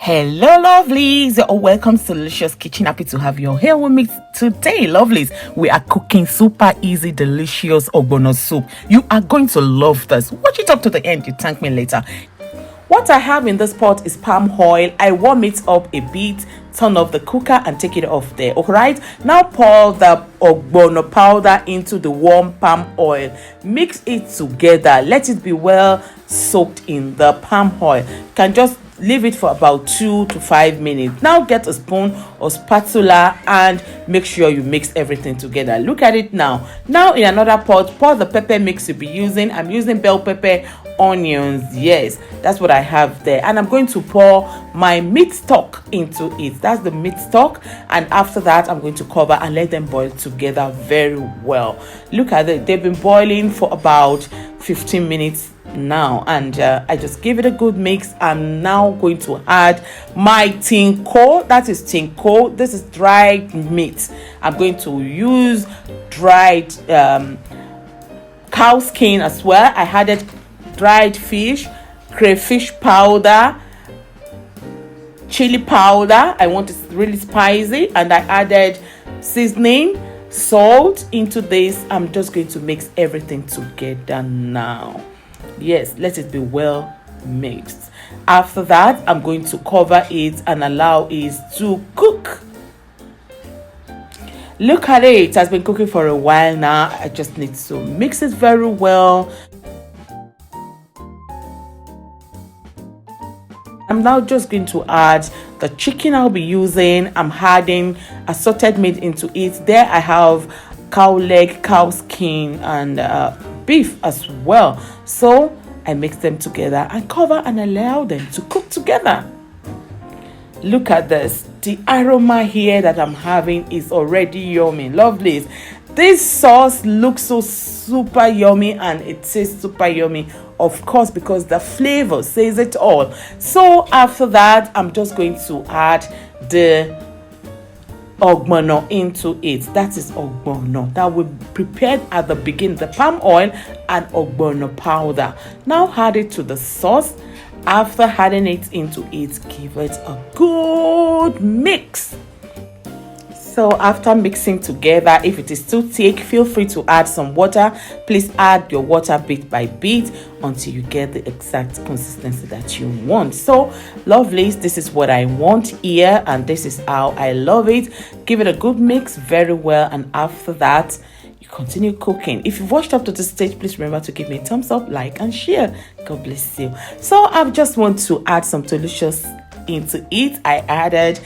Hello lovelies, welcome to Delicious Kitchen. Happy to have you here with me today. Lovelies, we are cooking super easy delicious ogbono soup. You are going to love this. Watch it up to the end, you thank me later. What I have in this pot is palm oil. I warm it up a bit, turn off the cooker and take it off there. Alright, now pour the ogbono powder into the warm palm oil. Mix it together, let it be well soaked in the palm oil. You can just leave it for about 2 to 5 minutes. Now get a spoon or spatula and make sure you mix everything together. Look at it now. Now in another pot, pour the pepper mix you'll be using. I'm using bell pepper, onions. Yes, that's what I have there. And I'm going to pour my meat stock into it. That's the meat stock. And after that, I'm going to cover and let them boil together very well. Look at it. They've been boiling for about 15 minutes now, and I just give it a good mix. I'm now going to add my tinko. That is tinko. This is dried meat. I'm going to use dried cow skin as well. I added dried fish, crayfish powder, chili powder. I want it really spicy, and I added seasoning, salt into this. I'm just going to mix everything together now. Yes, let it be well mixed. After that, I'm going to cover it and allow it to cook. Look at it. It has been cooking for a while now. I just need to mix it very well. I'm now just going to add the chicken I'll be using. I'm adding assorted meat into it. There I have cow leg, cow skin, and beef as well. So I mix them together and cover and allow them to cook together. Look at this. The aroma here that I'm having is already yummy. Lovelies. This sauce looks so super yummy and it tastes super yummy, of course, because the flavor says it all. So after that, I'm just going to add the ogbono into it. That is ogbono that we prepared at the beginning, the palm oil and ogbono powder. Now add it to the sauce. After adding it into it, give it a good mix. So after mixing together, if it is too thick, feel free to add some water. Please add your water bit by bit until you get the exact consistency that you want. So lovelies, this is what I want here, and this is how I love it. Give it a good mix very well, and after that you continue cooking. If you've watched up to this stage, please remember to give me a thumbs up, like and share. God bless you. So I just want to add some delicious into it. I added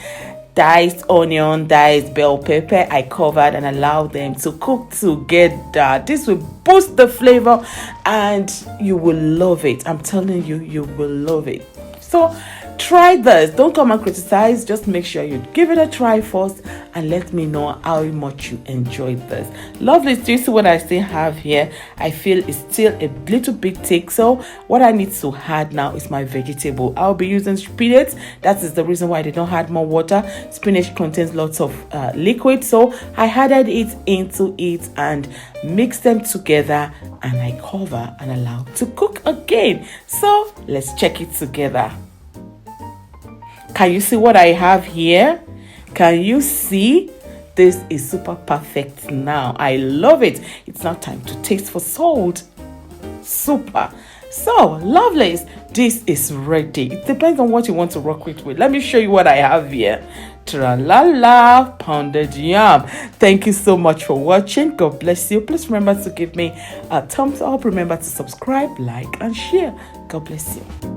diced onion, diced bell pepper. I covered and allowed them to cook together. This will boost the flavor and you will love it. I'm telling you, you will love it. So try this. Don't come and criticize. Just make sure you give it a try first and let me know how much you enjoyed this. Lovely. Do you see what I still have here? I feel it's still a little bit thick. So what I need to add now is my vegetable. I'll be using spinach. That is the reason why I did not add more water. Spinach contains lots of liquid. So I added it into it and mixed them together, and I cover and allow to cook again. So let's check it together. Can you see what I have here? Can you see? This is super perfect now. I love it. It's now time to taste for salt. Super. So, lovelies, this is ready. It depends on what you want to rock with. Let me show you what I have here. Tra-la-la, pounded yam. Thank you so much for watching. God bless you. Please remember to give me a thumbs up. Remember to subscribe, like, and share. God bless you.